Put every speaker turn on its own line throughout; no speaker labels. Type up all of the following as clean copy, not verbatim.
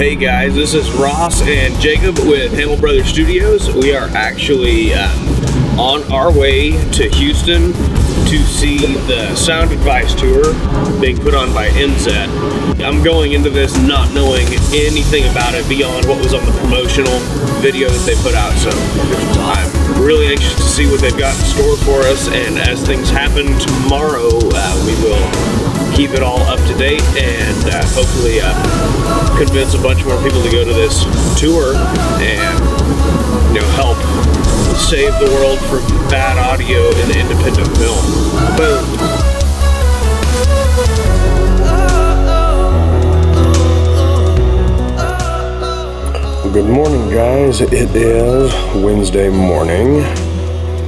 Hey guys, this is Ross and Jacob with Hamil Bros Studios. We are actually on our way to Houston to see the Sound Advice Tour being put on by Mzed. I'm going into this not knowing anything about it beyond what was on the promotional video that they put out, so I'm really anxious to see what they've got in store for us, and as things happen tomorrow, we will keep it all up to date and hopefully convince a bunch more people to go to this tour and help save the world from bad audio in the independent film. Boom.
Good morning, guys. It is Wednesday morning.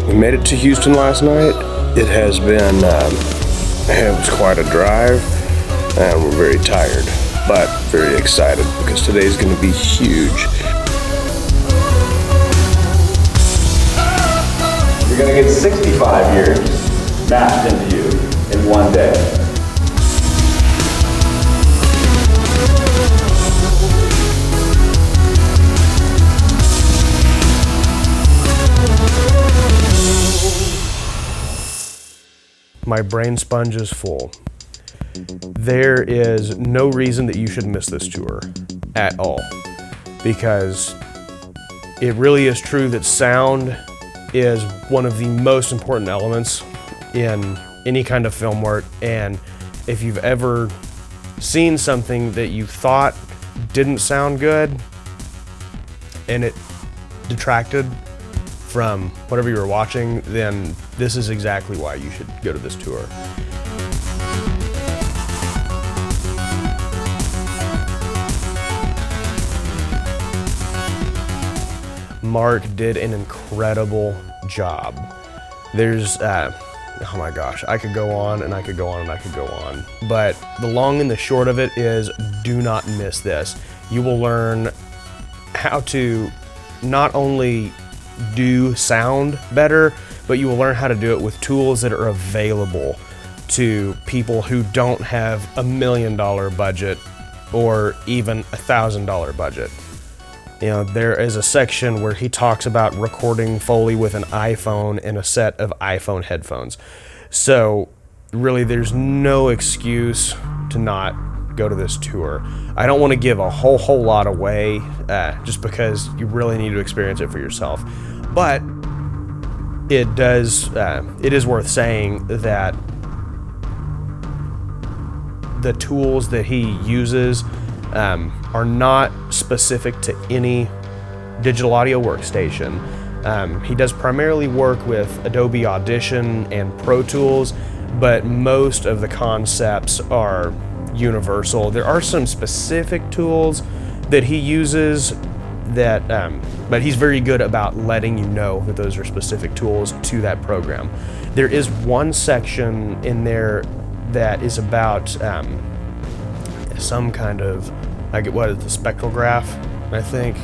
We made it to Houston last night. It has been it was quite a drive, and we're very tired, but very excited because today's going to be huge.
You're going to get 65 years mashed into you in one day.
My brain sponge is full. There is no reason that you should miss this tour at all, because it really is true that sound is one of the most important elements in any kind of film work, and if you've ever seen something that you thought didn't sound good and it detracted from whatever you were watching, then this is exactly why you should go to this tour. Mark did an incredible job. There's, oh my gosh, I could go on and I could go on and I could go on. But the long and the short of it is, do not miss this. You will learn how to not only do sound better, but you will learn how to do it with tools that are available to people who don't have $1 million budget or even $1,000 budget. There is a section where he talks about recording Foley with an iPhone and a set of iPhone headphones. So really, there's no excuse to not go to this tour. I don't want to give a whole lot away just because you really need to experience it for yourself. But it is worth saying that the tools that he uses are not specific to any digital audio workstation. He does primarily work with Adobe Audition and Pro Tools, but most of the concepts are universal. There are some specific tools that he uses that, but he's very good about letting you know that those are specific tools to that program. There is one section in there that is about some kind of, what is the spectrograph, I think?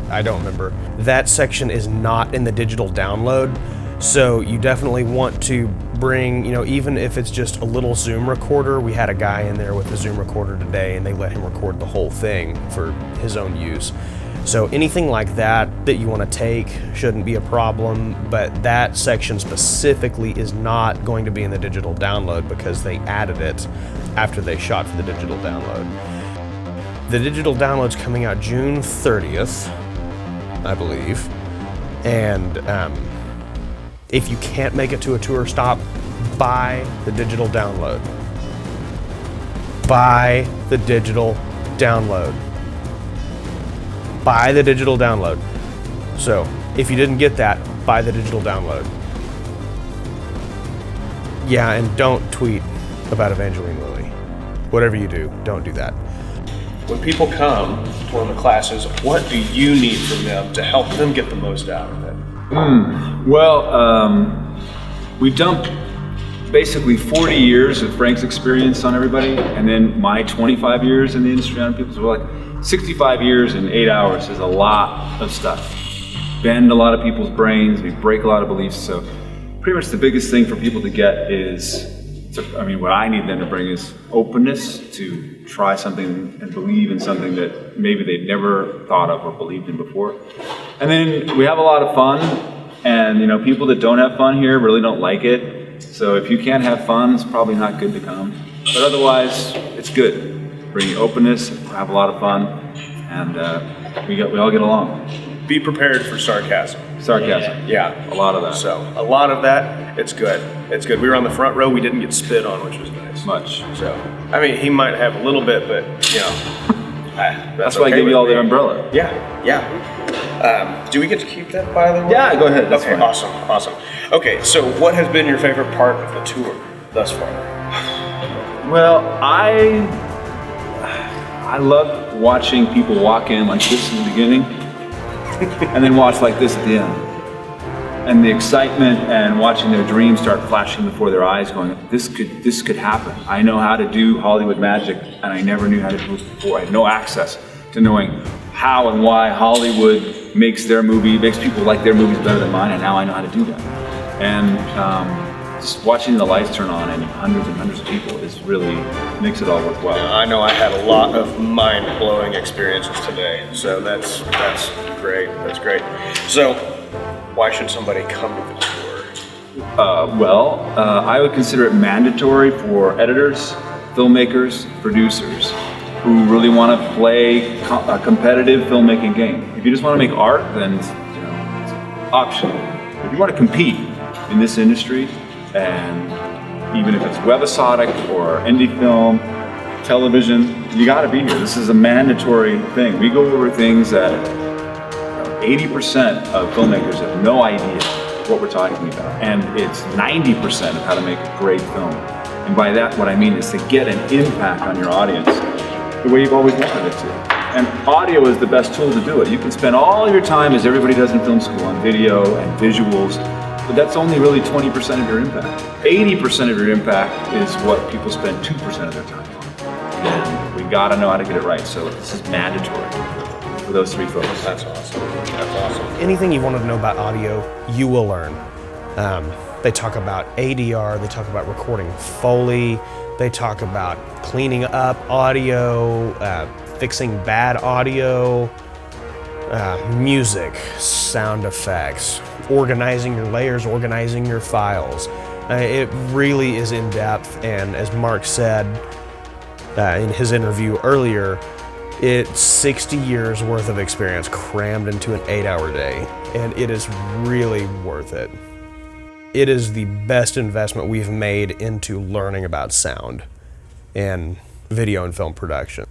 I don't remember. That section is not in the digital download, so you definitely want to bring, even if it's just a little Zoom recorder. We had a guy in there with a Zoom recorder today, and they let him record the whole thing for his own use. So anything like that you want to take shouldn't be a problem, but that section specifically is not going to be in the digital download because they added it after they shot for the digital download. The digital download's coming out June 30th, I believe, and if you can't make it to a tour stop, buy the digital download. Buy the digital download. Buy the digital download. So, if you didn't get that, buy the digital download. Yeah, and don't tweet about Evangeline Lilly. Whatever you do, don't do that.
When people come to one of the classes, what do you need from them to help them get the most out of it?
Well, we dumped basically 40 years of Frank's experience on everybody, and then my 25 years in the industry on people. So we're like 65 years in 8 hours is a lot of stuff. Bend a lot of people's brains, we break a lot of beliefs. So pretty much the biggest thing for people to get is I mean, what I need them to bring is openness to try something and believe in something that maybe they'd never thought of or believed in before. And then we have a lot of fun, and people that don't have fun here really don't like it. So if you can't have fun, it's probably not good to come. But otherwise, it's good. Bring openness, have a lot of fun, and we all get along.
Be prepared for sarcasm.
Sarcasm.
Yeah.
A lot of that.
So a lot of that, it's good. It's good. We were on the front row. We didn't get spit on, which was nice.
Much.
So, I mean, he might have a little bit, but
that's why I gave you all the umbrella.
Yeah. Do we get to keep that, by the way?
Yeah, go ahead. That's
okay,
fine.
Awesome. Okay, so what has been your favorite part of the tour thus far?
Well, I love watching people walk in like this in the beginning, and then watch like this at the end. And the excitement and watching their dreams start flashing before their eyes, going, this could happen. I know how to do Hollywood magic, and I never knew how to do it before. I had no access to knowing how and why Hollywood makes people like their movies better than mine, and now I know how to do that. And just watching the lights turn on and hundreds of people really makes it all worthwhile.
I know I had a lot of mind-blowing experiences today, so that's great. That's great. So, why should somebody come to the tour?
I would consider it mandatory for editors, filmmakers, producers who really want to play a competitive filmmaking game. If you just want to make art, then it's optional. If you want to compete in this industry, and even if it's webisodic or indie film, television, you got to be here. This is a mandatory thing. We go over things that 80% of filmmakers have no idea what we're talking about, and it's 90% of how to make a great film. And by that, what I mean is to get an impact on your audience the way you've always wanted it to. And audio is the best tool to do it. You can spend all your time, as everybody does in film school, on video and visuals, but that's only really 20% of your impact. 80% of your impact is what people spend 2% of their time on. And we gotta know how to get it right, so this is mandatory for those three folks.
That's awesome.
Anything you want to know about audio, you will learn. They talk about ADR, they talk about recording Foley, they talk about cleaning up audio, fixing bad audio, music, sound effects, organizing your layers, organizing your files. It really is in depth, and as Mark said in his interview earlier, it's 60 years worth of experience crammed into an 8-hour day, and it is really worth it. It is the best investment we've made into learning about sound and video and film production.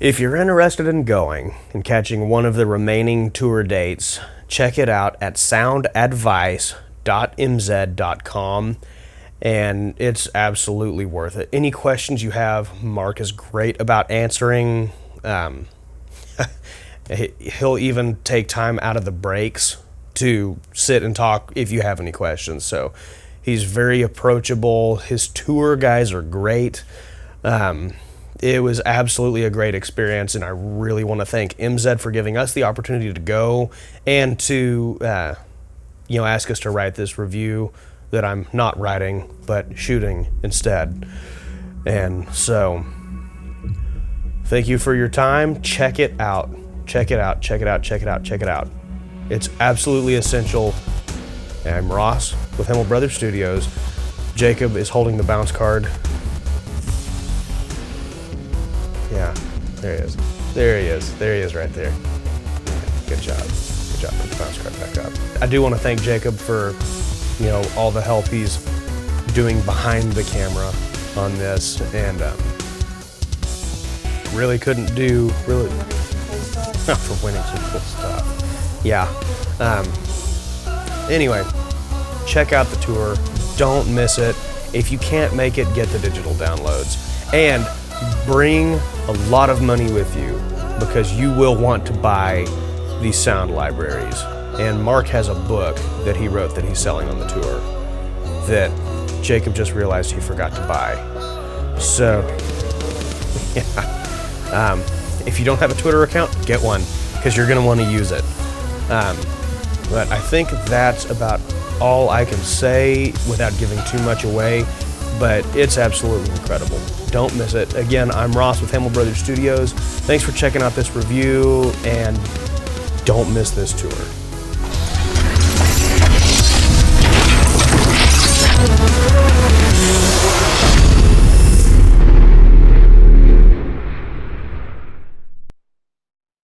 If you're interested in going and catching one of the remaining tour dates, check it out at soundadvice.mzed.com, and it's absolutely worth it. Any questions you have, Mark is great about answering. He'll even take time out of the breaks to sit and talk if you have any questions. So he's very approachable. His tour guys are great. It was absolutely a great experience, and I really want to thank Mzed for giving us the opportunity to go and to ask us to write this review that I'm not writing but shooting instead. And so thank you for your time. Check it out. It's absolutely essential. I'm Ross with Hamil Bros Studios. Jacob is holding the bounce card. Yeah, there he is. There he is right there. Good job. Put the bounce card back up. I do want to thank Jacob for, all the help he's doing behind the camera on this, and really couldn't do for winning some cool stuff. Yeah. Anyway, check out the tour. Don't miss it. If you can't make it, get the digital downloads. And bring a lot of money with you, because you will want to buy these sound libraries. And Mark has a book that he wrote that he's selling on the tour that Jacob just realized he forgot to buy. So, yeah. If you don't have a Twitter account, get one, because you're going to want to use it. But I think that's about all I can say without giving too much away. but it's absolutely incredible. Don't miss it. Again, I'm Ross with Hamil Bros Studios. Thanks for checking out this review, and don't miss this tour.